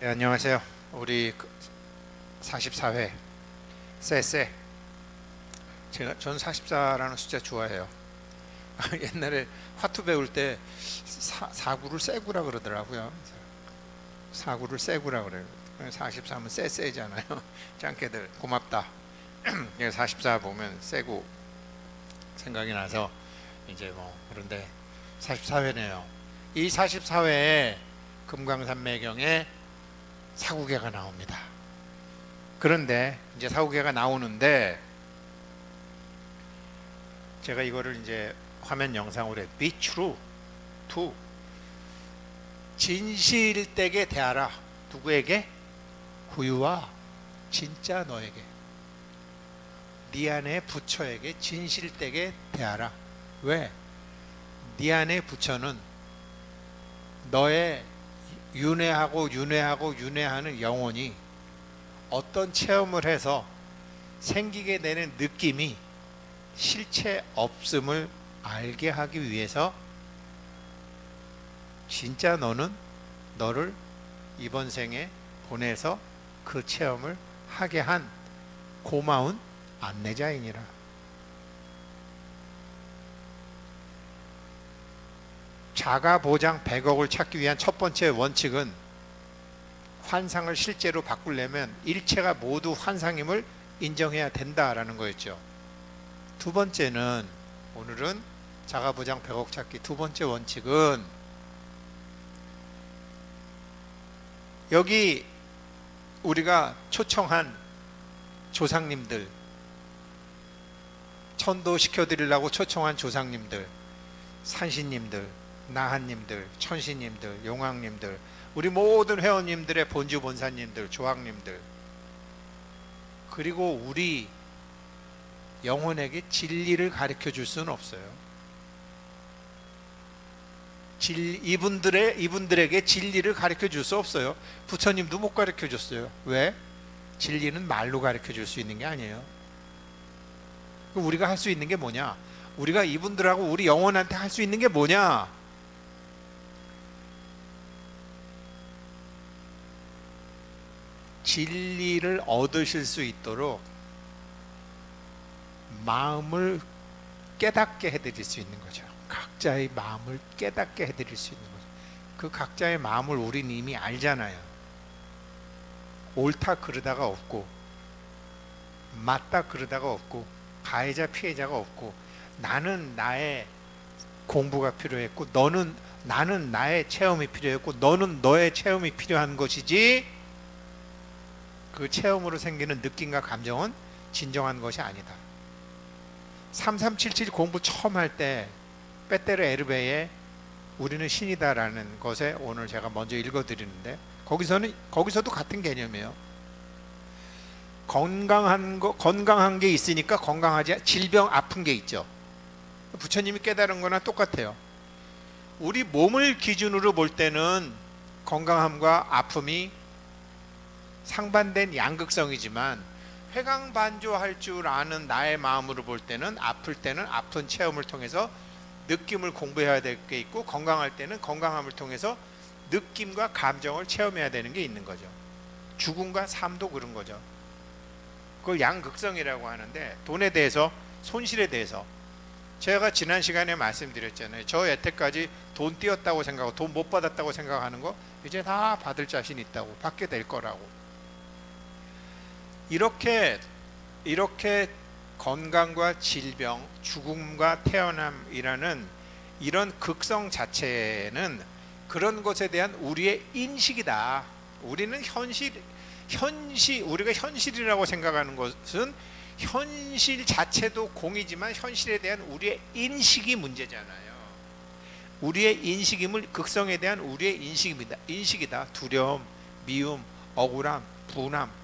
네, 안녕하세요. 우리 44회 쎄쎄. 저는 44라는 숫자 좋아해요. 옛날에 화투 배울 때 사구를 쎄구라 그러더라고요. 사구를 쎄구라 그래요. 44면 쎄쎄잖아요. 짱깨들 고맙다. 44 보면 쎄구 생각이 나서 이제 그런데 44회네요. 이 44회에 금강산매경에 사구개가 나옵니다. 그런데 이제 사구개가 나오는데 제가 이거를 이제 화면 영상으로 be true to 진실되게 대하라. 누구에게? 구유와 진짜 너에게, 네 안의 부처에게 진실되게 대하라. 왜? 네 안의 부처는 너의 윤회하는 영혼이 어떤 체험을 해서 생기게 되는 느낌이 실체 없음을 알게 하기 위해서 진짜 너는 너를 이번 생에 보내서 그 체험을 하게 한 고마운 안내자이니라. 자가보장 100억을 찾기 위한 첫 번째 원칙은 환상을 실제로 바꾸려면 일체가 모두 환상임을 인정해야 된다라는 거였죠. 두 번째는, 오늘은 자가보장 100억 찾기 두 번째 원칙은, 여기 우리가 초청한 조상님들, 천도 시켜드리려고 초청한 조상님들, 산신님들, 나한님들, 천신님들, 용왕님들, 우리 모든 회원님들의 본주 본사님들, 조왕님들, 그리고 우리 영혼에게 진리를 가르쳐 줄 수는 없어요. 이분들에게 진리를 가르쳐 줄 수 없어요. 부처님도 못 가르쳐 줬어요. 왜? 진리는 말로 가르쳐 줄 수 있는 게 아니에요. 우리가 할 수 있는 게 뭐냐? 우리가 이분들하고 우리 영혼한테 할 수 있는 게 뭐냐? 진리를 얻으실 수 있도록 마음을 깨닫게 해드릴 수 있는 거죠. 각자의 마음을 깨닫게 해드릴 수 있는 거죠. 그 각자의 마음을 우린 이미 알잖아요. 옳다 그러다가 없고, 맞다 그러다가 없고, 가해자 피해자가 없고, 나는 나의 공부가 필요했고, 나는 나의 체험이 필요했고, 너는 너의 체험이 필요한 것이지, 그 체험으로 생기는 느낌과 감정은 진정한 것이 아니다. 3377 공부 처음 할 때 빼떼르 에르베의 우리는 신이다라는 것에 오늘 제가 먼저 읽어드리는데, 거기서도 같은 개념이에요. 건강한 게 있으니까 건강하지, 질병 아픈 게 있죠. 부처님이 깨달은 거나 똑같아요. 우리 몸을 기준으로 볼 때는 건강함과 아픔이 상반된 양극성이지만, 회광반조할 줄 아는 나의 마음으로 볼 때는 아플 때는 아픈 체험을 통해서 느낌을 공부해야 될 게 있고, 건강할 때는 건강함을 통해서 느낌과 감정을 체험해야 되는 게 있는 거죠. 죽음과 삶도 그런 거죠. 그걸 양극성이라고 하는데, 돈에 대해서, 손실에 대해서 제가 지난 시간에 말씀드렸잖아요. 저 여태까지 돈 띄었다고 생각하고 돈 못 받았다고 생각하는 거 이제 다 받을 자신 있다고, 받게 될 거라고. 이렇게 건강과 질병, 죽음과 태어남이라는 이런 극성 자체는 그런 것에 대한 우리의 인식이다. 우리는 우리가 현실이라고 생각하는 것은 현실 자체도 공이지만 현실에 대한 우리의 인식이 문제잖아요. 우리의 인식임을, 극성에 대한 우리의 인식이다. 두려움, 미움, 억울함, 분함.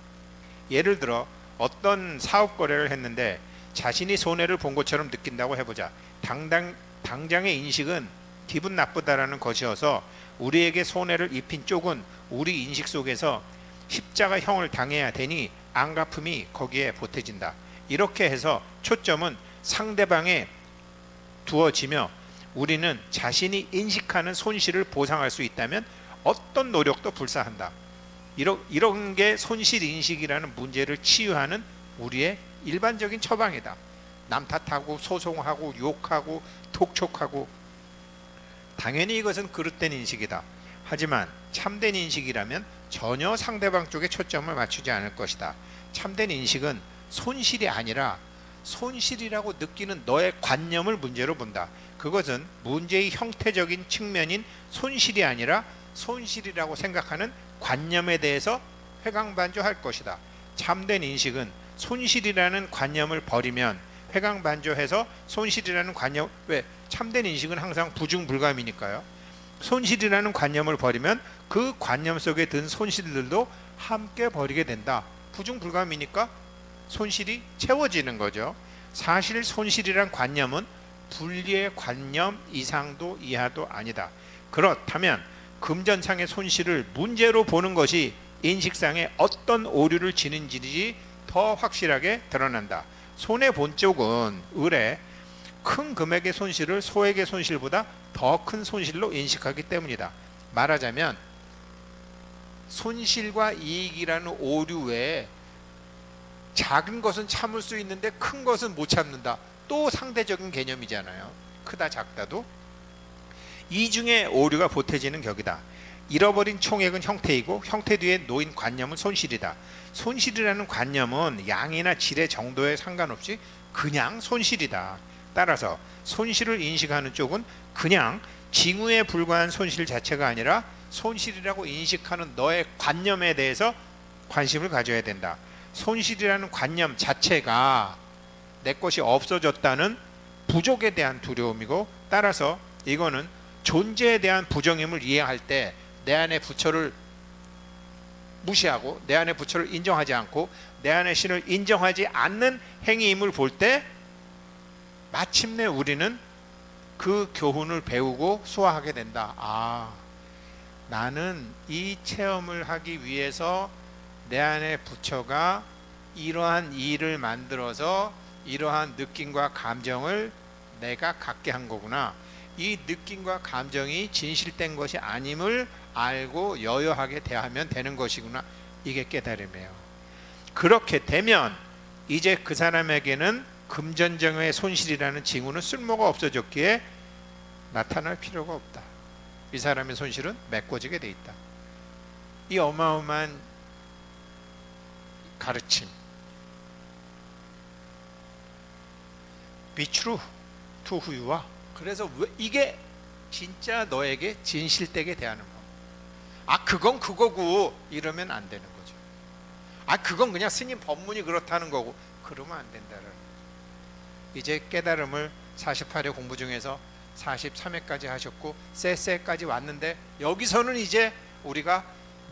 예를 들어 어떤 사업 거래를 했는데 자신이 손해를 본 것처럼 느낀다고 해보자. 당장의 인식은 기분 나쁘다라는 것이어서 우리에게 손해를 입힌 쪽은 우리 인식 속에서 십자가형을 당해야 되니 안갚음이 거기에 보태진다. 이렇게 해서 초점은 상대방에 두어지며, 우리는 자신이 인식하는 손실을 보상할 수 있다면 어떤 노력도 불사한다. 이런 게 손실인식이라는 문제를 치유하는 우리의 일반적인 처방이다. 남 탓하고 소송하고 욕하고 독촉하고, 당연히 이것은 그릇된 인식이다. 하지만 참된 인식이라면 전혀 상대방 쪽에 초점을 맞추지 않을 것이다. 참된 인식은 손실이 아니라 손실이라고 느끼는 너의 관념을 문제로 본다. 그것은 문제의 형태적인 측면인 손실이 아니라 손실이라고 생각하는 관념에 대해서 회광반조할 것이다. 참된 인식은 손실이라는 관념을 버리면 회광반조해서 손실이라는 관념, 왜? 참된 인식은 항상 부중불감이니까요. 손실이라는 관념을 버리면 그 관념 속에 든 손실들도 함께 버리게 된다. 부중불감이니까 손실이 채워지는 거죠. 사실 손실이란 관념은 분리의 관념 이상도 이하도 아니다. 그렇다면 금전상의 손실을 문제로 보는 것이 인식상에 어떤 오류를 지닌지 더 확실하게 드러난다. 손해본 쪽은 의뢰 큰 금액의 손실을 소액의 손실보다 더 큰 손실로 인식하기 때문이다. 말하자면 손실과 이익이라는 오류 외에 작은 것은 참을 수 있는데 큰 것은 못 참는다. 또 상대적인 개념이잖아요. 크다 작다도. 이 중에 오류가 보태지는 격이다. 잃어버린 총액은 형태이고 형태 뒤에 놓인 관념은 손실이다. 손실이라는 관념은 양이나 질의 정도에 상관없이 그냥 손실이다. 따라서 손실을 인식하는 쪽은 그냥 징후에 불과한 손실 자체가 아니라 손실이라고 인식하는 너의 관념에 대해서 관심을 가져야 된다. 손실이라는 관념 자체가 내 것이 없어졌다는 부족에 대한 두려움이고, 따라서 이거는 존재에 대한 부정임을 이해할 때 내 안의 부처를 무시하고 내 안의 부처를 인정하지 않고 내 안의 신을 인정하지 않는 행위임을 볼 때 마침내 우리는 그 교훈을 배우고 수화하게 된다. 아, 나는 이 체험을 하기 위해서 내 안의 부처가 이러한 일을 만들어서 이러한 느낌과 감정을 내가 갖게 한 거구나. 이 느낌과 감정이 진실된 것이 아님을 알고 여여하게 대하면 되는 것이구나. 이게 깨달음이에요. 그렇게 되면 이제 그 사람에게는 금전정의 손실이라는 징후는 쓸모가 없어졌기에 나타날 필요가 없다. 이 사람의 손실은 메꿔지게 돼 있다. 이 어마어마한 가르침, Be true to who you are. 그래서 이게 진짜 너에게 진실되게 대하는 거. 아, 그건 그거고 이러면 안 되는 거죠. 아, 그건 그냥 스님 법문이 그렇다는 거고 그러면 안 된다는. 이제 깨달음을 48회 공부 중에서 43회까지 하셨고 쎄쎄까지 왔는데, 여기서는 이제 우리가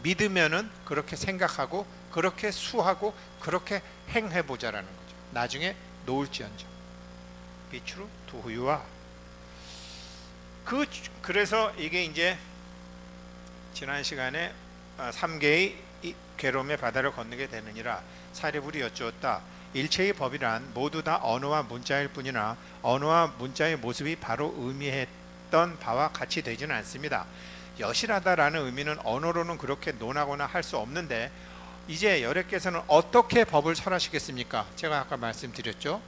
믿으면은 그렇게 생각하고 그렇게 수하고 그렇게 행해보자라는 거죠. 나중에 놓을지언정. Be true to who you are. 그래서 이게 이제 지난 시간에 3계의 괴로움의 바다를 건너게 되느니라 사리불이 여쭈었다. 일체의 법이란 모두 다 언어와 문자일 뿐이나 언어와 문자의 모습이 바로 의미했던 바와 같이 되지는 않습니다. 여실하다라는 의미는 언어로는 그렇게 논하거나 할 수 없는데, 이제 여래께서는 어떻게 법을 설하시겠습니까? 제가 아까 말씀드렸죠.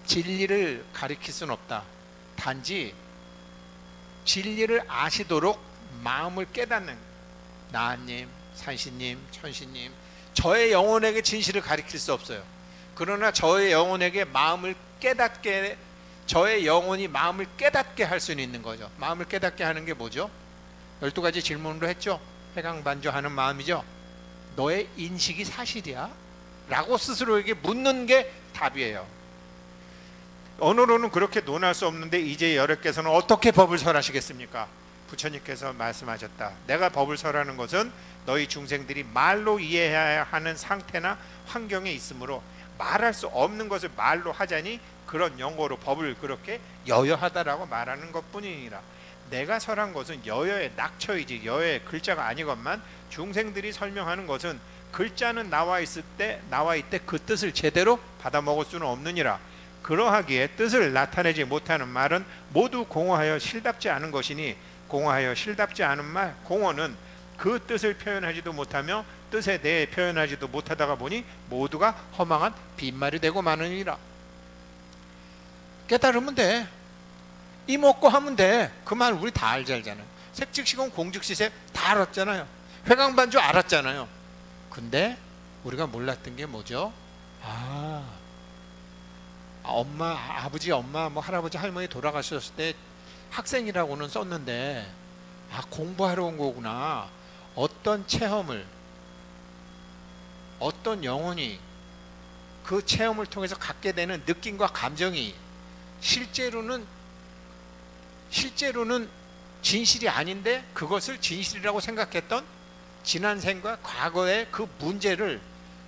진리를 가리킬 수는 없다. 단지 진리를 아시도록 마음을 깨닫는, 나님, 산신님, 천신님, 저의 영혼에게 진실을 가리킬 수 없어요. 그러나 저의 영혼에게 마음을 깨닫게, 저의 영혼이 마음을 깨닫게 할 수는 있는 거죠. 마음을 깨닫게 하는 게 뭐죠? 12가지 질문으로 했죠. 회광반조하는 마음이죠. 너의 인식이 사실이야? 라고 스스로에게 묻는 게 답이에요. 언어로는 그렇게 논할 수 없는데 이제 여러께서는 어떻게 법을 설하시겠습니까? 부처님께서 말씀하셨다. 내가 법을 설하는 것은 너희 중생들이 말로 이해해야 하는 상태나 환경에 있으므로 말할 수 없는 것을 말로 하자니 그런 용어로 법을 그렇게 여여하다라고 말하는 것뿐이니라. 내가 설한 것은 여여의 낙처이지 여여의 글자가 아니건만, 중생들이 설명하는 것은 글자는 나와 있대 그 뜻을 제대로 받아먹을 수는 없느니라. 그러하기에 뜻을 나타내지 못하는 말은 모두 공허하여 실답지 않은 것이니, 공허하여 실답지 않은 말, 공허는 그 뜻을 표현하지도 못하며 뜻에 대해 표현하지도 못하다가 보니 모두가 허망한 빈말이 되고 마느니라. 깨달으면 돼. 이먹고 하면 돼. 그 말 우리 다 알잖아요. 색즉시공 공즉시세 다 알았잖아요. 회광반주 알았잖아요. 근데 우리가 몰랐던 게 뭐죠? 엄마, 아버지, 엄마, 뭐 할아버지, 할머니 돌아가셨을 때 학생이라고는 썼는데 공부하러 온 거구나. 어떤 체험을, 어떤 영혼이 그 체험을 통해서 갖게 되는 느낌과 감정이 실제로는 진실이 아닌데 그것을 진실이라고 생각했던 지난 생과 과거의 그 문제를,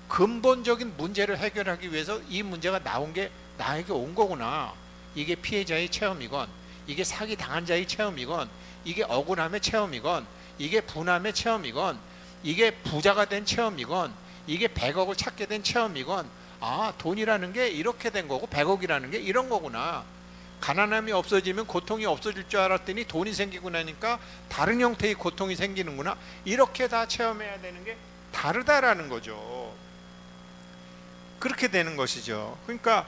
근본적인 문제를 해결하기 위해서 이 문제가 나온 게 나에게 온 거구나. 이게 피해자의 체험이건, 이게 사기 당한 자의 체험이건, 이게 억울함의 체험이건, 이게 분함의 체험이건, 이게 부자가 된 체험이건, 이게 100억을 찾게 된 체험이건, 돈이라는 게 이렇게 된 거고 100억이라는 게 이런 거구나. 가난함이 없어지면 고통이 없어질 줄 알았더니 돈이 생기고 나니까 다른 형태의 고통이 생기는구나. 이렇게 다 체험해야 되는 게 다르다라는 거죠. 그렇게 되는 것이죠. 그러니까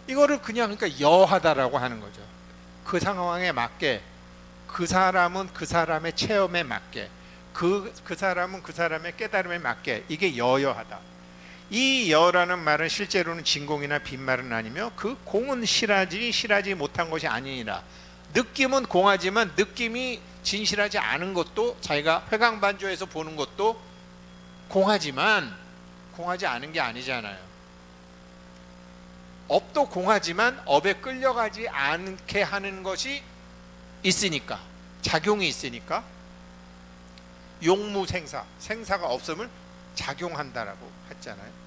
이거를 그냥 여하다라고 하는 거죠. 그 상황에 맞게, 그 사람은 그 사람의 체험에 맞게, 그 사람은 그 사람의 깨달음에 맞게, 이게 여여하다. 이 여라는 말은 실제로는 진공이나 빈말은 아니며 그 공은 실하지 못한 것이 아니니라. 느낌은 공하지만 느낌이 진실하지 않은 것도, 자기가 회광반조에서 보는 것도 공하지만 공하지 않은 게 아니잖아요. 업도 공하지만 업에 끌려가지 않게 하는 것이 있으니까, 작용이 있으니까 용무생사, 생사가 없음을 작용한다라고 했잖아요.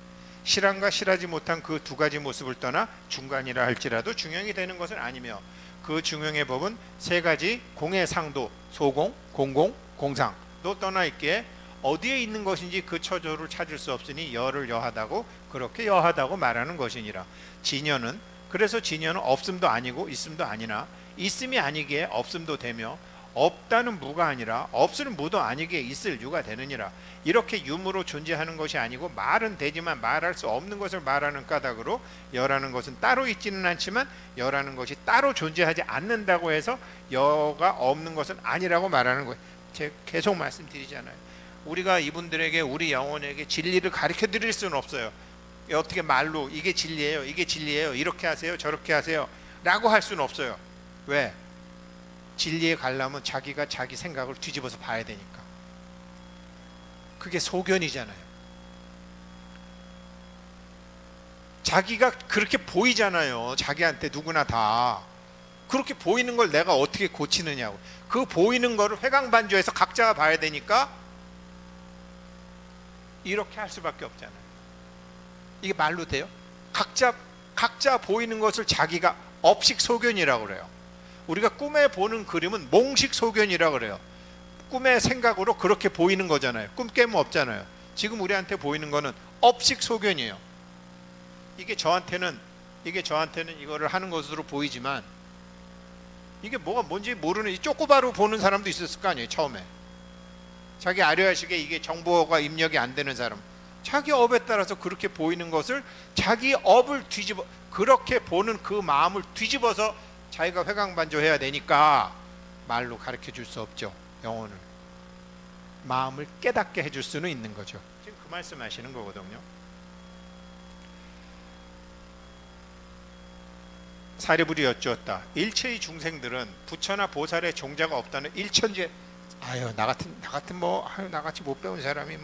실한과 실하지 못한 그 두 가지 모습을 떠나 중간이라 할지라도 중형이 되는 것은 아니며 그 중형의 법은 세 가지 공의 상도, 소공, 공공, 공상도 떠나 있기에 어디에 있는 것인지 그 처조를 찾을 수 없으니 여를 여하다고, 그렇게 여하다고 말하는 것이니라. 진여는, 그래서 진여는 없음도 아니고 있음도 아니나 있음이 아니기에 없음도 되며 없다는 무가 아니라 없을 무도 아니기에 있을 유가 되느니라. 이렇게 유무로 존재하는 것이 아니고 말은 되지만 말할 수 없는 것을 말하는 까닭으로 여라는 것은 따로 있지는 않지만 여라는 것이 따로 존재하지 않는다고 해서 여가 없는 것은 아니라고 말하는 거예요. 제가 계속 말씀드리잖아요. 우리가 이분들에게, 우리 영혼에게 진리를 가르쳐 드릴 수는 없어요. 어떻게 말로 이게 진리예요, 이게 진리예요, 이렇게 하세요, 저렇게 하세요 라고 할 수는 없어요. 왜? 진리에 가려면 자기가 자기 생각을 뒤집어서 봐야 되니까. 그게 소견이잖아요. 자기가 그렇게 보이잖아요. 자기한테 누구나 다 그렇게 보이는 걸 내가 어떻게 고치느냐고. 그 보이는 거를 회광반조해서 각자가 봐야 되니까 이렇게 할 수밖에 없잖아요. 이게 말로 돼요? 각자 보이는 것을 자기가 업식 소견이라고 그래요. 우리가 꿈에 보는 그림은 몽식 소견이라고 그래요. 꿈의 생각으로 그렇게 보이는 거잖아요. 꿈 깨면 없잖아요. 지금 우리한테 보이는 거는 업식 소견이에요. 이게 저한테는 이거를 하는 것으로 보이지만 이게 뭐가 뭔지 모르는, 이 쪼꼬바로 보는 사람도 있었을 거 아니에요. 처음에 자기 아려하시게 이게 정보가 입력이 안 되는 사람, 자기 업에 따라서 그렇게 보이는 것을 자기 업을 뒤집어, 그렇게 보는 그 마음을 뒤집어서 자기가 회광반조해야 되니까 말로 가르쳐 줄 수 없죠. 영혼을, 마음을 깨닫게 해줄 수는 있는 거죠. 지금 그 말씀하시는 거거든요. 사리불이 여쭈었다. 일체의 중생들은 부처나 보살의 종자가 없다는 일천재, 나같이 못 배운 사람이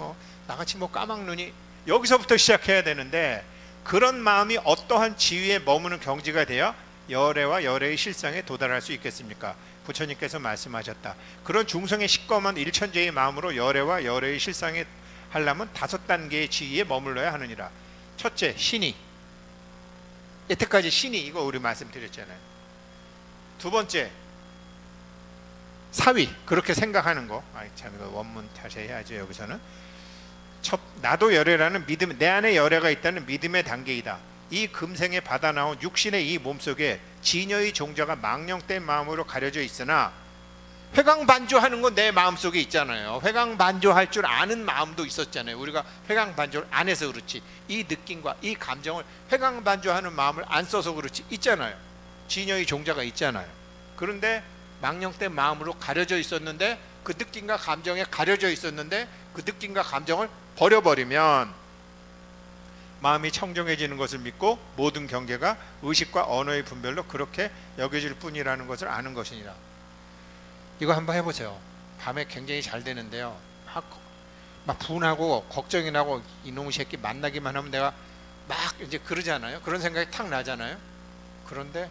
나같이 까막눈이, 여기서부터 시작해야 되는데, 그런 마음이 어떠한 지위에 머무는 경지가 되어 열애와 열애의 실상에 도달할 수 있겠습니까? 부처님께서 말씀하셨다. 그런 중성의 식검한 일천재의 마음으로 열애와 열애의 실상에 하려면 5단계의 지위에 머물러야 하느니라. 첫째, 신이. 여태까지 신이, 이거 우리 말씀드렸잖아요. 두 번째, 사위, 그렇게 생각하는 거. 참 이거 원문 다시 해야죠. 여기서는 나도 열애라는 믿음, 내 안에 열애가 있다는 믿음의 단계이다. 이 금생에 받아 나온 육신의 이 몸속에 진여의 종자가 망령된 마음으로 가려져 있으나 회광반조하는 건 내 마음속에 있잖아요. 회광반조할 줄 아는 마음도 있었잖아요. 우리가 회광반조를 안 해서 그렇지, 이 느낌과 이 감정을 회광반조하는 마음을 안 써서 그렇지 있잖아요. 진여의 종자가 있잖아요. 그런데 망령된 마음으로 가려져 있었는데, 그 느낌과 감정에 가려져 있었는데 그 느낌과 감정을 버려버리면 마음이 청정해지는 것을 믿고 모든 경계가 의식과 언어의 분별로 그렇게 여겨질 뿐이라는 것을 아는 것이니라. 이거 한번 해보세요. 밤에 굉장히 잘 되는데요. 막 분하고 걱정이 나고 이놈의 새끼 만나기만 하면 내가 막 이제 그러잖아요. 그런 생각이 탁 나잖아요. 그런데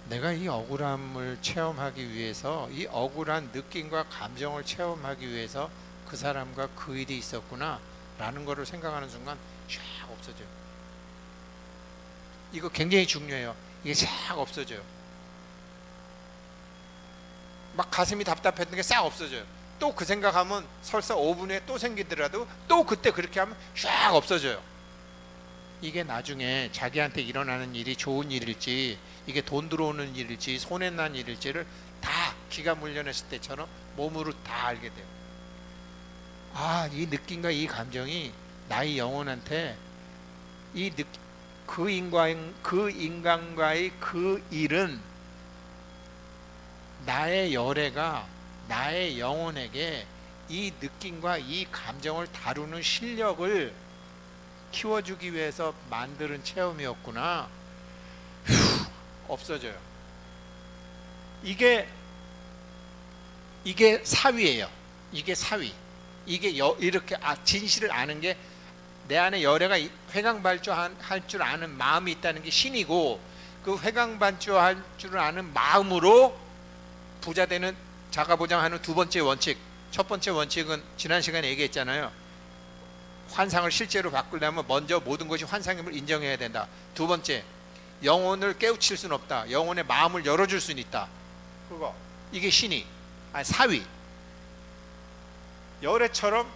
내가 이 억울함을 체험하기 위해서, 이 억울한 느낌과 감정을 체험하기 위해서 그 사람과 그 일이 있었구나 라는 거를 생각하는 순간 샥 없어져요. 이거 굉장히 중요해요. 이게 샥 없어져요. 막 가슴이 답답했던 게 싹 없어져요. 또 그 생각하면 설사 5분 후에 또 생기더라도 또 그때 그렇게 하면 샥 없어져요. 이게 나중에 자기한테 일어나는 일이 좋은 일일지, 이게 돈 들어오는 일일지, 손해난 일일지를 다 기가 물려냈을 때처럼 몸으로 다 알게 돼요. 이 느낌과 이 감정이 나의 영혼한테 그 인간과의 그 일은 나의 열애가 나의 영혼에게 이 느낌과 이 감정을 다루는 실력을 키워주기 위해서 만드는 체험이었구나. 없어져요. 이게 사위예요. 이게 사위. 이게 이렇게 진실을 아는 게, 내 안에 열애가 회광반조할 줄 아는 마음이 있다는 게 신이고, 그 회광반조할 줄 아는 마음으로 부자되는, 자가보장하는 두 번째 원칙. 첫 번째 원칙은 지난 시간에 얘기했잖아요. 환상을 실제로 바꾸려면 먼저 모든 것이 환상임을 인정해야 된다. 두 번째, 영혼을 깨우칠 수는 없다. 영혼의 마음을 열어줄 수는 있다. 그거, 이게 신이, 사위. 열애처럼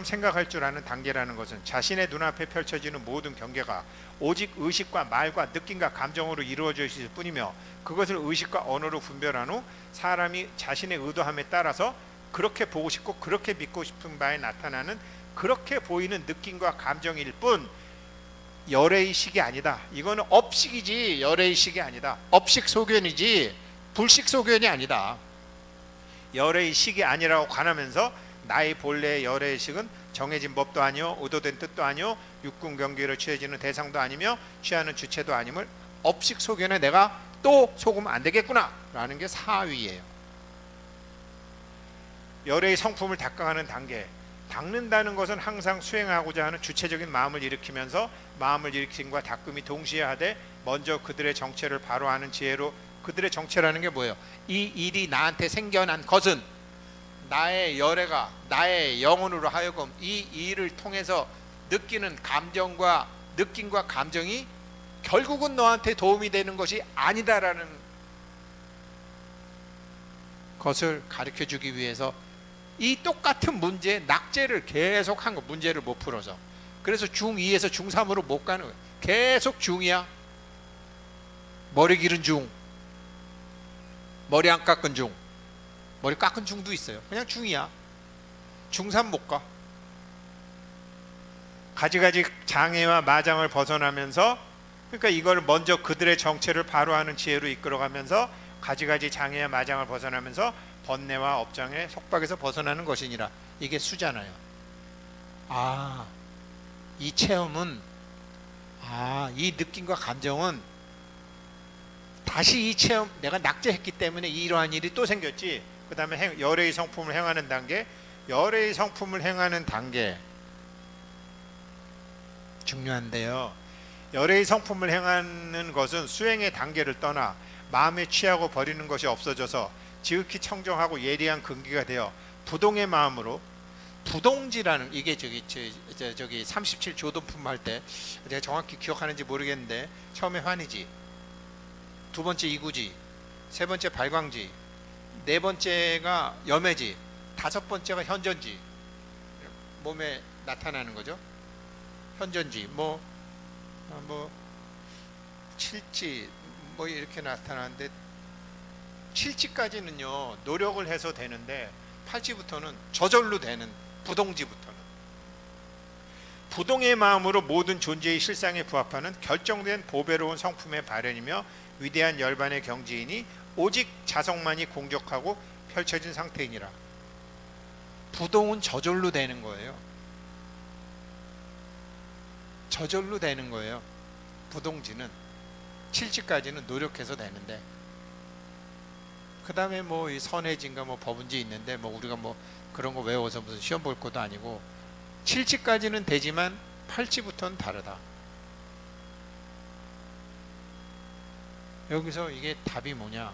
생각할 줄 아는 단계라는 것은 자신의 눈앞에 펼쳐지는 모든 경계가 오직 의식과 말과 느낌과 감정으로 이루어져 있을 뿐이며, 그것을 의식과 언어로 분별한 후 사람이 자신의 의도함에 따라서 그렇게 보고 싶고 그렇게 믿고 싶은 바에 나타나는 그렇게 보이는 느낌과 감정일 뿐, 열애의식이 아니다. 이거는 업식이지 열애의식이 아니다. 업식 소견이지 불식 소견이 아니다. 열애의식이 아니라고 관하면서 나의 본래의 열애의식은 정해진 법도 아니요 의도된 뜻도 아니요 육군 경계로 취해지는 대상도 아니며 취하는 주체도 아님을 업식 소견에 내가 또 속으면 안 되겠구나 라는 게 사위예요. 열애의 성품을 닦아가는 단계. 닦는다는 것은 항상 수행하고자 하는 주체적인 마음을 일으키면서 마음을 일으킴과 닦음이 동시에 하되, 먼저 그들의 정체를 바로 아는 지혜로. 그들의 정체라는 게 뭐예요? 이 일이 나한테 생겨난 것은 나의 열애가 나의 영혼으로 하여금 이 일을 통해서 느끼는 감정과 느낌과 감정이 결국은 너한테 도움이 되는 것이 아니다라는 것을 가르쳐 주기 위해서 이 똑같은 문제, 낙제를 계속 한 거, 문제를 못 풀어서. 그래서 중2에서 중3으로 못 가는 거예요. 계속 중2야. 머리 기른 중, 머리 안 깎은 중, 머리 깎은 중도 있어요. 그냥 중2야. 중3 못 가. 가지가지 장애와 마장을 벗어나면서, 그러니까 이걸 먼저 그들의 정체를 바로 아는 지혜로 이끌어가면서 가지가지 장애와 마장을 벗어나면서 번뇌와 업장의 속박에서 벗어나는 것이니라. 이게 수잖아요. 이 체험은, 이 느낌과 감정은 다시 이 체험, 내가 낙제했기 때문에 이러한 일이 또 생겼지. 그 다음에 열애의 성품을 행하는 단계. 열애의 성품을 행하는 단계 중요한데요. 열애의 성품을 행하는 것은 수행의 단계를 떠나 마음에 취하고 버리는 것이 없어져서 지극히 청정하고 예리한 근기가 되어 부동의 마음으로, 부동지라는, 이게 저기 37 조동품 할 때 제가 정확히 기억하는지 모르겠는데, 처음에 환희지, 두 번째 이구지, 세 번째 발광지, 네 번째가 염해지, 다섯 번째가 현전지, 몸에 나타나는 거죠. 현전지, 칠지, 이렇게 나타나는데, 칠지까지는요 노력을 해서 되는데 팔지부터는 저절로 되는, 부동지부터는 부동의 마음으로 모든 존재의 실상에 부합하는 결정된 보배로운 성품의 발현이며 위대한 열반의 경지이니 오직 자성만이 공적하고 펼쳐진 상태이니라. 부동은 저절로 되는 거예요. 저절로 되는 거예요. 부동지는 칠지까지는 노력해서 되는데, 그 다음에 뭐 이 선해진가 뭐 법운지 있는데 뭐 우리가 뭐 그런 거 외워서 무슨 시험 볼 것도 아니고, 칠지까지는 되지만 팔지부터는 다르다. 여기서 이게 답이 뭐냐?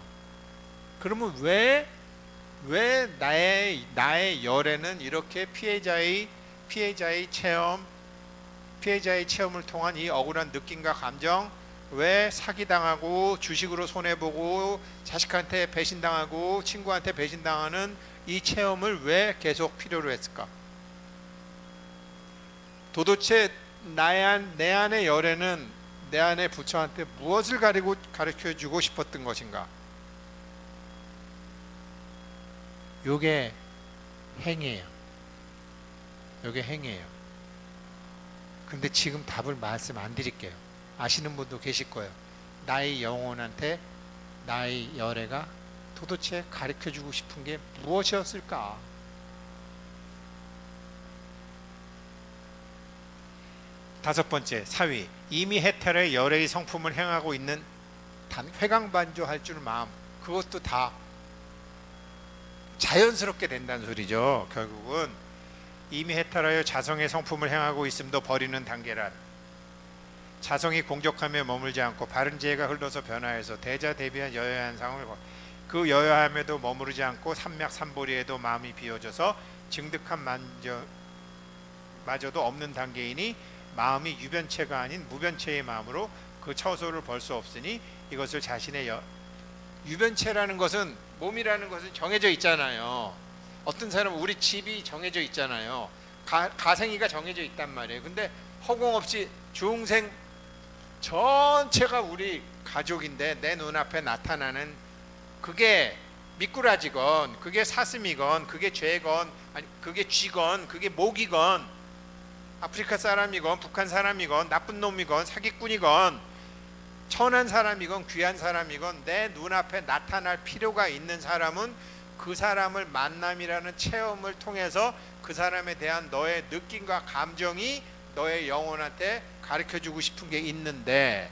그러면 왜 나의 열에는 이렇게 피해자의 체험을 통한 이 억울한 느낌과 감정, 왜 사기당하고 주식으로 손해보고 자식한테 배신당하고 친구한테 배신당하는 이 체험을 왜 계속 필요로 했을까? 도대체 내 안의 열에는 내 안의 부처한테 무엇을 가르쳐주고 싶었던 것인가? 요게 행이에요. 요게 행이에요. 근데 지금 답을 말씀 안 드릴게요. 아시는 분도 계실 거예요. 나의 영혼한테 나의 열애가 도대체 가르쳐주고 싶은 게 무엇이었을까? 다섯 번째, 사위. 이미 해탈의 열애의 성품을 행하고 있는 단 회강반조할 줄 마음. 그것도 다 자연스럽게 된다는 소리죠. 결국은 이미 해탈하여 자성의 성품을 행하고 있음도 버리는 단계란, 자성이 공적함에 머물지 않고 바른 지혜가 흘러서 변화해서 대자대비한 여여한 상을, 그 여여함에도 머무르지 않고 삼맥삼보리에도 마음이 비워져서 증득한 마저도 없는 단계이니 마음이 유변체가 아닌 무변체의 마음으로 그 처소를 벌 수 없으니 이것을 자신의 유변체라는 것은, 몸이라는 것은 정해져 있잖아요. 어떤 사람은 우리 집이 정해져 있잖아요. 가생이가 정해져 있단 말이에요. 근데 허공 없이 중생 전체가 우리 가족인데 내 눈앞에 나타나는 그게 미꾸라지건 그게 사슴이건 그게 죄건 아니 그게 쥐건 그게 모기건 아프리카 사람이건 북한 사람이건 나쁜 놈이건 사기꾼이건 천한 사람이건 귀한 사람이건 내 눈앞에 나타날 필요가 있는 사람은 그 사람을 만남이라는 체험을 통해서 그 사람에 대한 너의 느낌과 감정이 너의 영혼한테 가르쳐주고 싶은 게 있는데,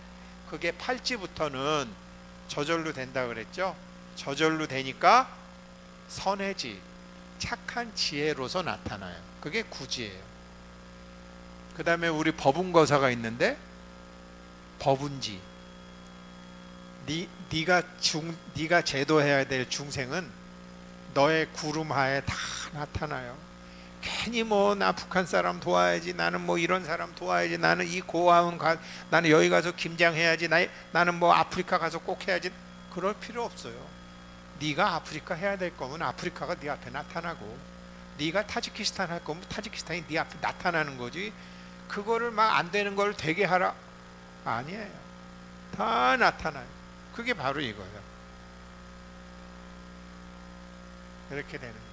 그게 팔찌부터는 저절로 된다 그랬죠. 저절로 되니까 선해지, 착한 지혜로서 나타나요. 그게 구지예요. 그 다음에 우리 법운거사가 있는데, 법운지, 네가 제도해야 될 중생은 너의 구름하에 다 나타나요. 괜히 뭐 나 북한 사람 도와야지, 나는 뭐 이런 사람 도와야지, 나는 이 고아원 나는 여기 가서 김장해야지, 나는 뭐 아프리카 가서 꼭 해야지, 그럴 필요 없어요. 네가 아프리카 해야 될 거면 아프리카가 네 앞에 나타나고, 네가 타지키스탄 할 거면 타지키스탄이 네 앞에 나타나는 거지, 그거를 막 안 되는 걸 되게 하라, 아니에요. 다 나타나요. 그게 바로 이거예요. 이렇게 되는 거예요.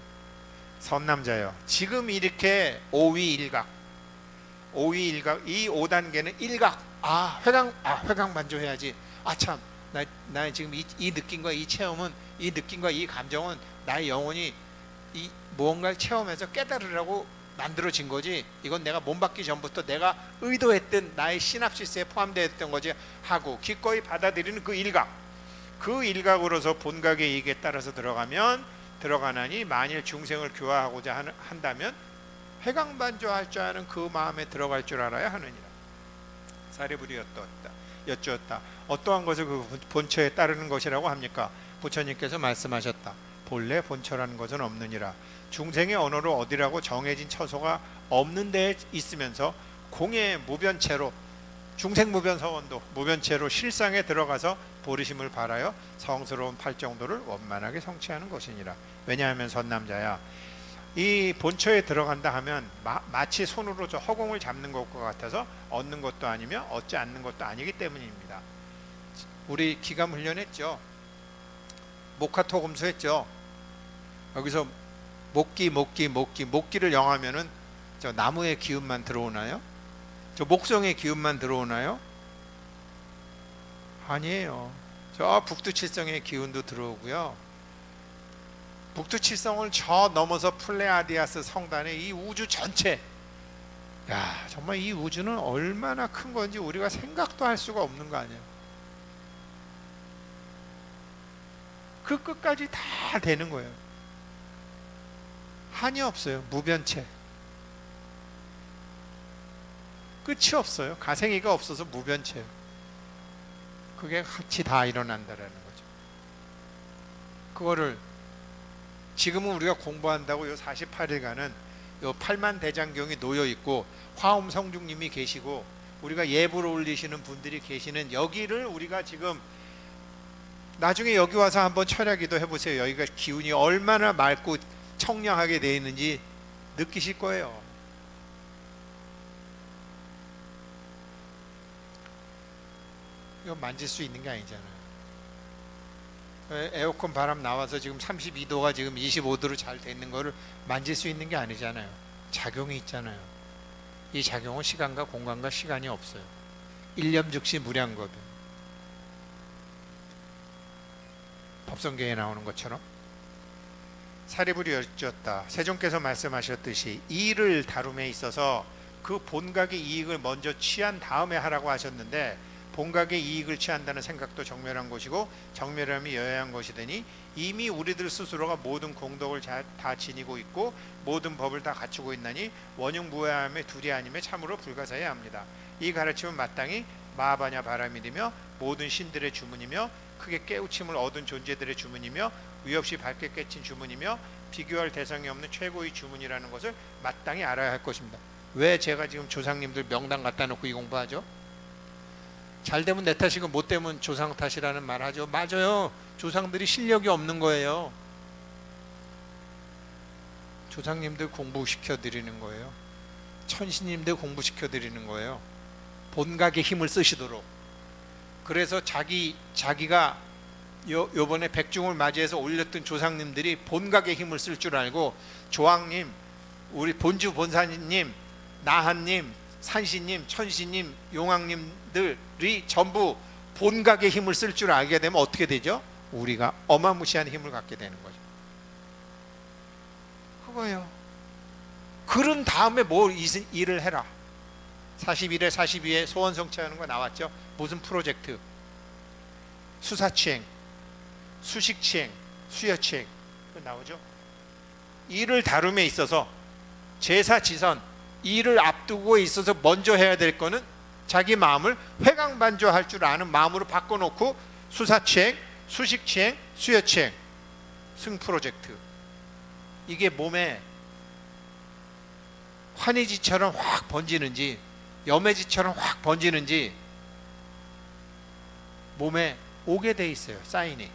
선남자요, 지금 이렇게 오위일각, 이 5단계는 일각, 회강 반조해야지, 참 나 지금 이 느낌과 이 체험은, 이 느낌과 이 감정은 나의 영혼이 이 무언가를 체험해서 깨달으라고 만들어진 거지, 이건 내가 몸 받기 전부터 내가 의도했던 나의 시납시스에 포함되어 있던 거지 하고 기꺼이 받아들이는 그 일각으로서 본각의 이익에 따라서 들어가나니 만일 중생을 교화하고자 한다면 회강반조할 줄 아는 그 마음에 들어갈 줄 알아야 하느니라. 사리불이 여쭈었다. 어떠한 것을 그 본처에 따르는 것이라고 합니까? 부처님께서 말씀하셨다. 본래 본처라는 것은 없느니라. 중생의 언어로 어디라고 정해진 처소가 없는 데에 있으면서 공의 무변체로, 중생무변서원도 무변체로 실상에 들어가서 보르심을 바라여 성스러운 팔정도를 원만하게 성취하는 것이니라. 왜냐하면 선남자야, 이 본처에 들어간다 하면 마치 손으로 저 허공을 잡는 것과 같아서 얻는 것도 아니며 얻지 않는 것도 아니기 때문입니다. 우리 기감 훈련했죠. 목화토금수 했죠. 여기서 목기를 영하면은 저 나무의 기운만 들어오나요? 저 목성의 기운만 들어오나요? 아니에요. 저 북두칠성의 기운도 들어오고요. 북두칠성을 저 넘어서 플레아디아스 성단의 이 우주 전체, 야, 정말 이 우주는 얼마나 큰 건지 우리가 생각도 할 수가 없는 거 아니에요. 그 끝까지 다 되는 거예요. 한이 없어요. 무변체. 끝이 없어요. 가생이가 없어서 무변체예요. 그게 같이 다 일어난다라는 거죠. 그거를 지금은 우리가 공부한다고 요 48일간은 요 8만 대장경이 놓여 있고 화엄 성중님이 계시고 우리가 예불을 올리시는 분들이 계시는 여기를 우리가 지금 나중에 여기 와서 한번 철야기도 해보세요. 여기가 기운이 얼마나 맑고 청량하게 되어 있는지 느끼실 거예요. 이거 만질 수 있는 게 아니잖아요. 에어컨 바람 나와서 지금 32도가 지금 25도로 잘 되는 거를 만질 수 있는 게 아니잖아요. 작용이 있잖아요. 이 작용은 시간과 공간과 시간이 없어요. 일념즉시 무량겁. 법성계에 나오는 것처럼 사리불이 여쭈었다. 세종께서 말씀하셨듯이 이를 다룸에 있어서 그 본각의 이익을 먼저 취한 다음에 하라고 하셨는데, 본각의 이익을 취한다는 생각도 정멸한 것이고 정멸함이 여야한 것이더니 이미 우리들 스스로가 모든 공덕을 다 지니고 있고 모든 법을 다 갖추고 있나니 원흉무해함의 둘이 아님에 참으로 불가사해야 합니다. 이 가르침은 마땅히 마하바냐 바라밀이며 모든 신들의 주문이며 크게 깨우침을 얻은 존재들의 주문이며 위없이 밝게 깨친 주문이며 비교할 대상이 없는 최고의 주문이라는 것을 마땅히 알아야 할 것입니다. 왜 제가 지금 조상님들 명당 갖다 놓고 이 공부하죠? 잘 되면 내 탓이고 못 되면 조상 탓이라는 말 하죠. 맞아요. 조상들이 실력이 없는 거예요. 조상님들 공부시켜 드리는 거예요. 천신님들 공부시켜 드리는 거예요. 본각의 힘을 쓰시도록. 그래서 자기가 요번에 백중을 맞이해서 올렸던 조상님들이 본각의 힘을 쓸 줄 알고 조왕님, 우리 본주 본사님, 나한님, 산신님, 천신님, 용왕님들이 전부 본각의 힘을 쓸 줄 알게 되면 어떻게 되죠? 우리가 어마무시한 힘을 갖게 되는 거죠. 그거예요. 그런 다음에 뭘 일을 해라. 41회 42회 소원 성취하는 거 나왔죠? 무슨 프로젝트? 수사치행, 수식치행, 수여치행 나오죠? 일을 다룸에 있어서 제사지선 일을 앞두고 있어서 먼저 해야 될 거는 자기 마음을 회광반조할 줄 아는 마음으로 바꿔놓고 수사치행, 수식치행, 수여치행, 승프로젝트, 이게 몸에 환희지처럼 확 번지는지 염해지처럼 확 번지는지 몸에 오게 돼 있어요. 사인이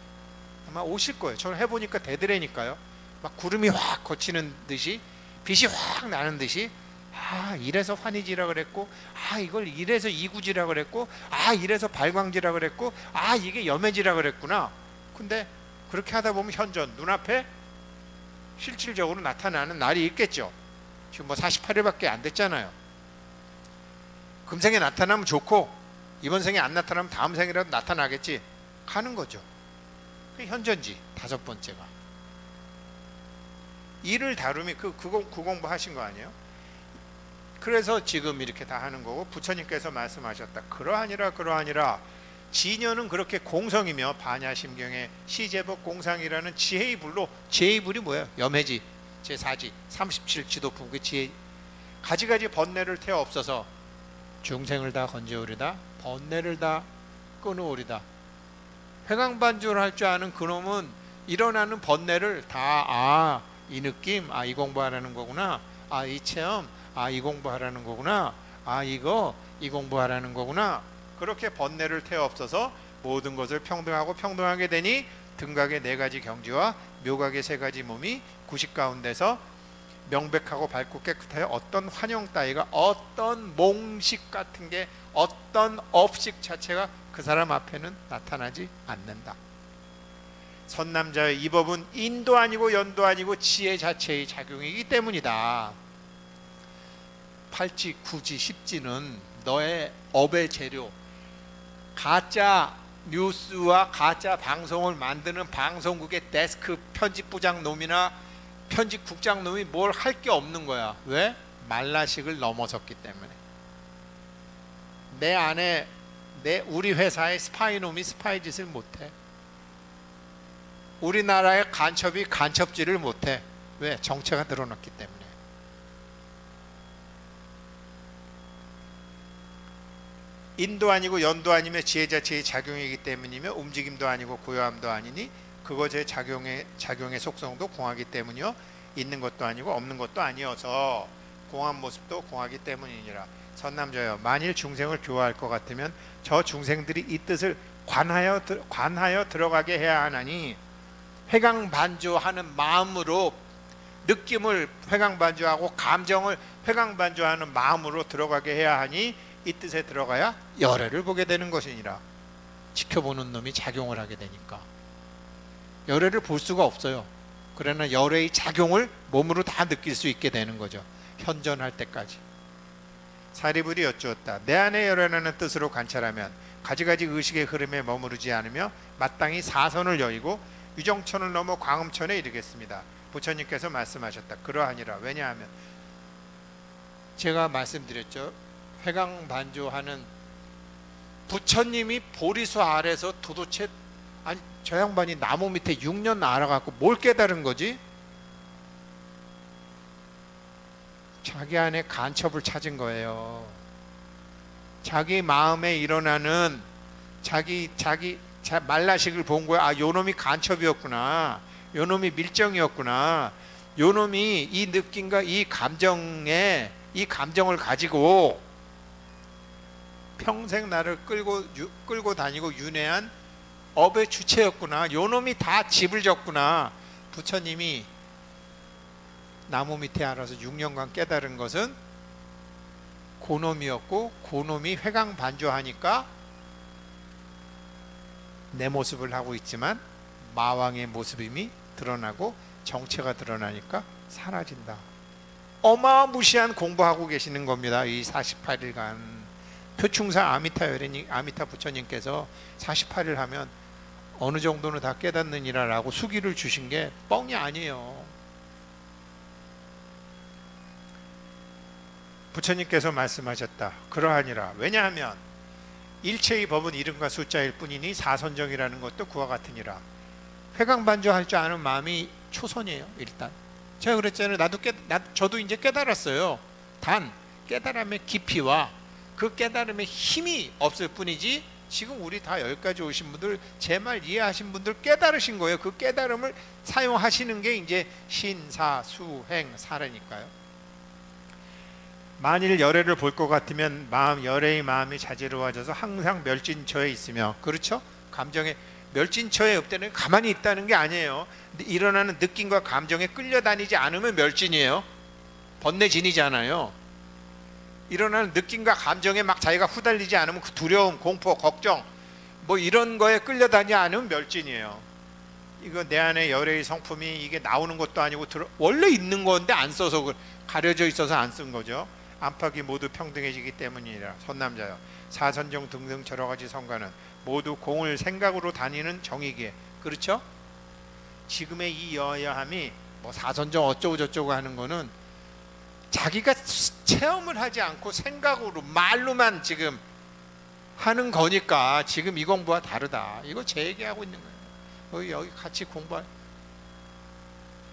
아마 오실 거예요. 저는 해보니까 되더라니까요. 막 구름이 확 거치는 듯이 빛이 확 나는 듯이, 아 이래서 환희지라 그랬고, 아 이걸 이래서 이구지라 그랬고, 아 이래서 발광지라 그랬고, 아 이게 염해지라 그랬구나. 근데 그렇게 하다 보면 현존 눈앞에 실질적으로 나타나는 날이 있겠죠. 지금 뭐 48일밖에 안 됐잖아요. 금생에 나타나면 좋고 이번 생에 안 나타나면 다음 생이라도 나타나겠지 가는 거죠. 그 현존지 다섯 번째가 일을 다루미 그 공부 하신 거 아니에요? 그래서 지금 이렇게 다 하는 거고, 부처님께서 말씀하셨다. 그러하니라 진여는 그렇게 공성이며 반야심경의 시제법 공상이라는 지혜의 불로, 지혜의 불이 뭐예요? 염해지 제4지 37지도품 그 지혜, 가지가지 번뇌를 태워 없어서 중생을 다 건져오리다, 번뇌를 다 끊어오리다. 회광반조를 할 줄 아는 그놈은 일어나는 번뇌를 다, 이 느낌, 이 공부하라는 거구나, 이 체험, 이 공부하라는 거구나, 이거 이 공부하라는 거구나. 그렇게 번뇌를 태워 없어서 모든 것을 평등하고 평등하게 되니 등각의 네 가지 경지와 묘각의 세 가지 몸이 구식 가운데서 명백하고 밝고 깨끗하여 어떤 환영 따위가, 어떤 몽식 같은 게, 어떤 업식 자체가 그 사람 앞에는 나타나지 않는다. 선남자의 이 법은 인도 아니고 연도 아니고 지혜 자체의 작용이기 때문이다. 팔지, 구지, 십지는 너의 업의 재료, 가짜 뉴스와 가짜 방송을 만드는 방송국의 데스크 편집부장 놈이나 편집국장 놈이 뭘 할 게 없는 거야. 왜? 말라식을 넘어섰기 때문에. 내 안에 우리 회사의 스파이 놈이 스파이 짓을 못해. 우리나라의 간첩이 간첩질을 못해. 왜? 정체가 드러났기 때문에. 인도 아니고 연도 아니며 지혜 자체의 작용이기 때문이며 움직임도 아니고 고요함도 아니니 그것의 작용의 속성도 공하기 때문이요 있는 것도 아니고 없는 것도 아니어서 공한 모습도 공하기 때문이니라. 선남자여, 만일 중생을 교화할 것 같으면 저 중생들이 이 뜻을 관하여 들어가게 해야 하나니 회강반조하는 마음으로 느낌을 회강반조하고 감정을 회강반조하는 마음으로 들어가게 해야 하니 이 뜻에 들어가야 열애를 보게 되는 것이니라. 지켜보는 놈이 작용을 하게 되니까 열애를 볼 수가 없어요. 그러나 열애의 작용을 몸으로 다 느낄 수 있게 되는 거죠. 현존할 때까지. 사리불이 여쭈었다. 내 안에 열애라는 뜻으로 관찰하면 가지가지 의식의 흐름에 머무르지 않으며 마땅히 사선을 여의고 유정천을 넘어 광음천에 이르겠습니다. 부처님께서 말씀하셨다. 그러하니라. 왜냐하면 제가 말씀드렸죠. 회강반조하는 부처님이 보리수 아래서 도대체 아니 저 양반이 나무 밑에 6년 알아갖고 뭘 깨달은 거지? 자기 안에 간첩을 찾은 거예요. 자기 마음에 일어나는 자기 말라식을 본 거야. 아, 요놈이 간첩이었구나. 요놈이 밀정이었구나. 요놈이 이 느낌과 이 감정을 가지고 평생 나를 끌고 다니고 윤회한 업의 주체였구나. 요놈이 다 집을 졌구나. 부처님이 나무 밑에 알아서 6년간 깨달은 것은 고놈이었고 고놈이 회강반조하니까 내 모습을 하고 있지만 마왕의 모습임이 드러나고 정체가 드러나니까 사라진다. 어마무시한 공부하고 계시는 겁니다. 이 48일간 표충사 아미타 부처님께서 48일 하면 어느 정도는 다 깨닫느니라 라고 수기를 주신 게 뻥이 아니에요. 부처님께서 말씀하셨다. 그러하니라. 왜냐하면 일체의 법은 이름과 숫자일 뿐이니 사선정이라는 것도 그와 같으니라. 회강반조할 줄 아는 마음이 초선이에요. 일단 제가 그랬잖아요. 저도 이제 깨달았어요. 단 깨달음의 깊이와 그 깨달음의 힘이 없을 뿐이지 지금 우리 다 여기까지 오신 분들 제 말 이해하신 분들 깨달으신 거예요. 그 깨달음을 사용하시는 게 이제 신사수행사라니까요. 만일 열애를 볼 것 같으면 열애의 마음이 자지러워져서 항상 멸진처에 있으며, 그렇죠? 감정의 멸진처에 없다는 게 가만히 있다는 게 아니에요. 일어나는 느낌과 감정에 끌려다니지 않으면 멸진이에요. 번뇌진이잖아요. 일어나는 느낌과 감정에 막 자기가 후달리지 않으면 그 두려움, 공포, 걱정 뭐 이런 거에 끌려다니지 않으면 멸진이에요. 이거 내 안에 열애의 성품이 이게 나오는 것도 아니고 원래 있는 건데 안 써서 가려져 있어서 안 쓴 거죠. 안팎이 모두 평등해지기 때문이라. 선남자여, 사선정 등등 여러 가지 성가는 모두 공을 생각으로 다니는 정이기에, 그렇죠? 지금의 이 여야함이 뭐 사선정 어쩌고 저쩌고 하는 거는 자기가 체험을 하지 않고 생각으로 말로만 지금 하는 거니까 지금 이 공부와 다르다. 이거 제 얘기하고 있는 거예요. 여기 같이 공부할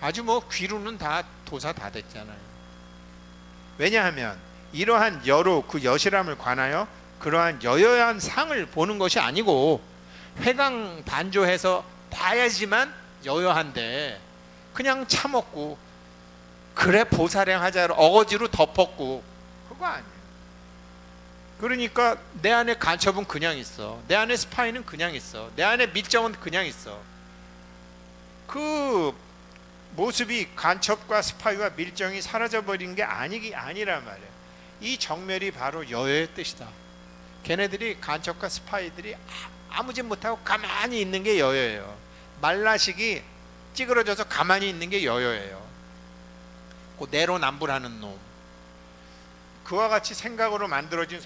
아주 뭐 귀로는 다 도사 다 됐잖아요. 왜냐하면 이러한 여로 그 여실함을 관하여 그러한 여여한 상을 보는 것이 아니고 회강 반조해서 봐야지만 여여한데 그냥 참았고 그래 보살행 하자로 어거지로 덮었고 그거 아니에요. 그러니까 내 안에 간첩은 그냥 있어. 내 안에 스파이는 그냥 있어. 내 안에 밀정은 그냥 있어. 그 모습이 간첩과 스파이와 밀정이 사라져버린 게 아니란 말이에요. 이 정멸이 바로 여여의 뜻이다. 걔네들이 간첩과 스파이들이 아무 짓 못하고 가만히 있는 게 여여예요. 말라식이 찌그러져서 가만히 있는 게 여여예요. 그 내로남불하는 놈. 그와 같이 생각으로 만들어진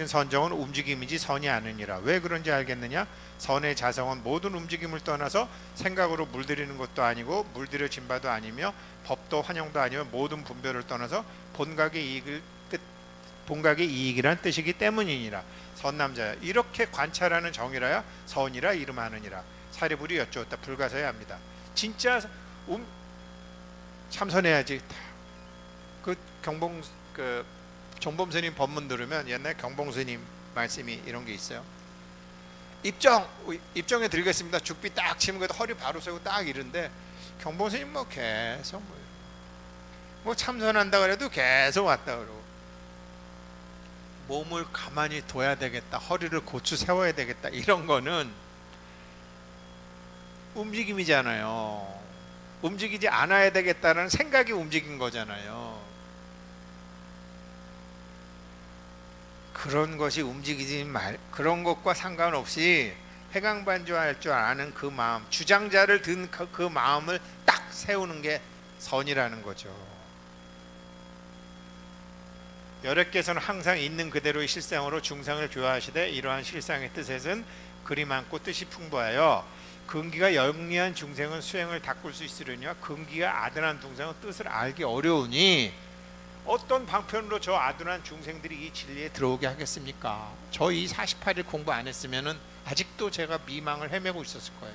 선정은 움직임이지 선이 아니니라. 왜 그런지 알겠느냐? 선의 자성은 모든 움직임을 떠나서 생각으로 물들이는 것도 아니고 물들여진 바도 아니며 법도 환영도 아니며 모든 분별을 떠나서 본각의 이익이란 뜻이기 때문이니라. 선남자야. 이렇게 관찰하는 정이라야 선이라 이름하느니라. 사리불이 여쭈었다. 불가사야 합니다. 진짜 참선해야지. 그 정범스님 법문 들으면 옛날 경봉스님 말씀이 이런 게 있어요. 입정해 드리겠습니다. 죽비 딱 치면 그래도 허리 바로 세우고 딱 이런데 경봉스님 뭐 계속 뭐 참선한다 그래도 계속 왔다 그러고 몸을 가만히 둬야 되겠다. 허리를 고추 세워야 되겠다. 이런 거는 움직임이잖아요. 움직이지 않아야 되겠다는 생각이 움직인 거잖아요. 그런 것이 그런 것과 상관없이 회광반주할 줄 아는 그 마음, 주장자를 든 그 마음을 딱 세우는 게 선이라는 거죠. 열애께서는 항상 있는 그대로의 실상으로 중상을 교화하시되 이러한 실상의 뜻에는 그리 많고 뜻이 풍부하여 근기가 영리한 중생은 수행을 닦을 수 있으려니와 근기가 아둔한 중생은 뜻을 알기 어려우니 어떤 방편으로 저 아둔한 중생들이 이 진리에 들어오게 하겠습니까? 저 이 48일 공부 안 했으면은 아직도 제가 미망을 헤매고 있었을 거예요.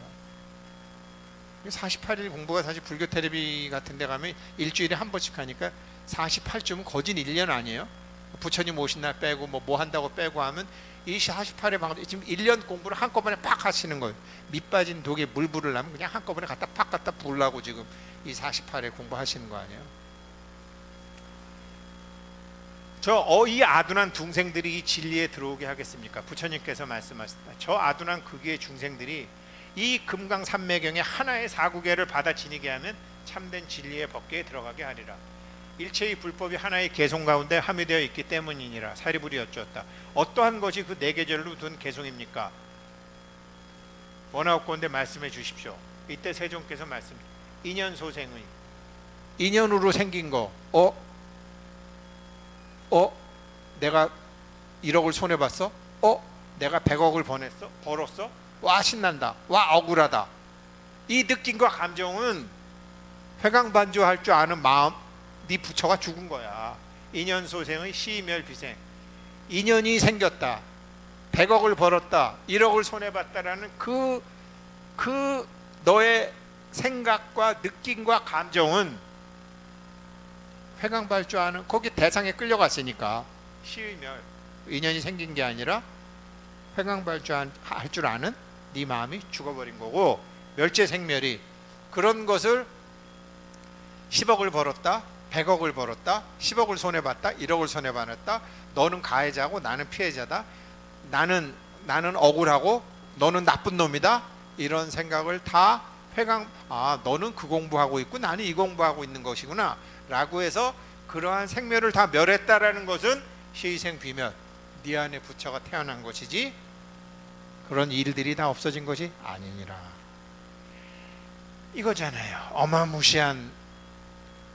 48일 공부가 사실 불교 텔레비 같은 데 가면 일주일에 한 번씩 하니까 48주면 거진 1년 아니에요? 부처님 오신 날 빼고 뭐 한다고 빼고 하면 이 48회 방송 지금 1년 공부를 한꺼번에 팍 하시는 거예요. 밑 빠진 독에 물 부으려면 그냥 한꺼번에 팍 갖다 부으려고 지금 이 48회 공부하시는 거 아니에요? 이 아둔한 중생들이 이 진리에 들어오게 하겠습니까? 부처님께서 말씀하셨다. 저 아둔한 극의 중생들이 이 금강산매경의 하나의 사구계를 받아 지니게 하면 참된 진리의 법계에 들어가게 하리라. 일체의 불법이 하나의 개송 가운데 함유되어 있기 때문이니라. 사리불이 여쭈었다. 어떠한 것이 그 네 계절로 둔 개송입니까? 원하옵건대 말씀해 주십시오. 이때 세종께서 말씀. 인연소생의 인연으로 생긴 거. 내가 1억을 손해봤어? 내가 100억을 벌었어? 와 신난다. 와 억울하다. 이 느낌과 감정은 회광반주할 줄 아는 마음, 네 부처가 죽은 거야. 인연소생의 시멸비생. 인연이 생겼다. 100억을 벌었다. 1억을 손해봤다라는 그 너의 생각과 느낌과 감정은 회광발주 하는 거기 대상에 끌려갔으니까 시의멸 인연이 생긴 게 아니라 회광발주 할 줄 아는 네 마음이 죽어버린 거고 멸제생멸이 그런 것을 10억을 벌었다 100억을 벌었다 10억을 손해봤다 1억을 손해봤다 너는 가해자고 나는 피해자다 나는 억울하고 너는 나쁜 놈이다 이런 생각을 다 너는 그 공부하고 있고 나는 이 공부하고 있는 것이구나 라고 해서 그러한 생멸을 다 멸했다라는 것은 시의생비멸 네 안에 부처가 태어난 것이지 그런 일들이 다 없어진 것이 아니니라 이거잖아요. 어마무시한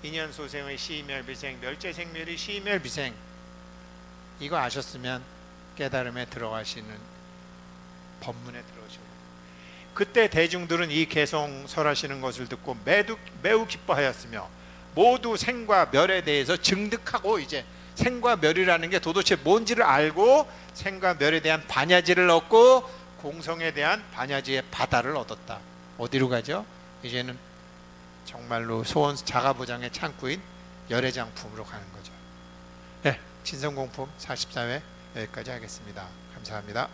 인연소생의 시멸비생 멸제생멸이 시멸비생 이거 아셨으면 깨달음에 들어가시는 법문에 들어오시고 그때 대중들은 이 개송설하시는 것을 듣고 매우 기뻐하였으며 모두 생과 멸에 대해서 증득하고 이제 생과 멸이라는 게 도대체 뭔지를 알고 생과 멸에 대한 반야지를 얻고 공성에 대한 반야지의 바다를 얻었다. 어디로 가죠? 이제는 정말로 소원 자가보장의 창구인 열애장품으로 가는 거죠. 네, 진성공품 44회 여기까지 하겠습니다. 감사합니다.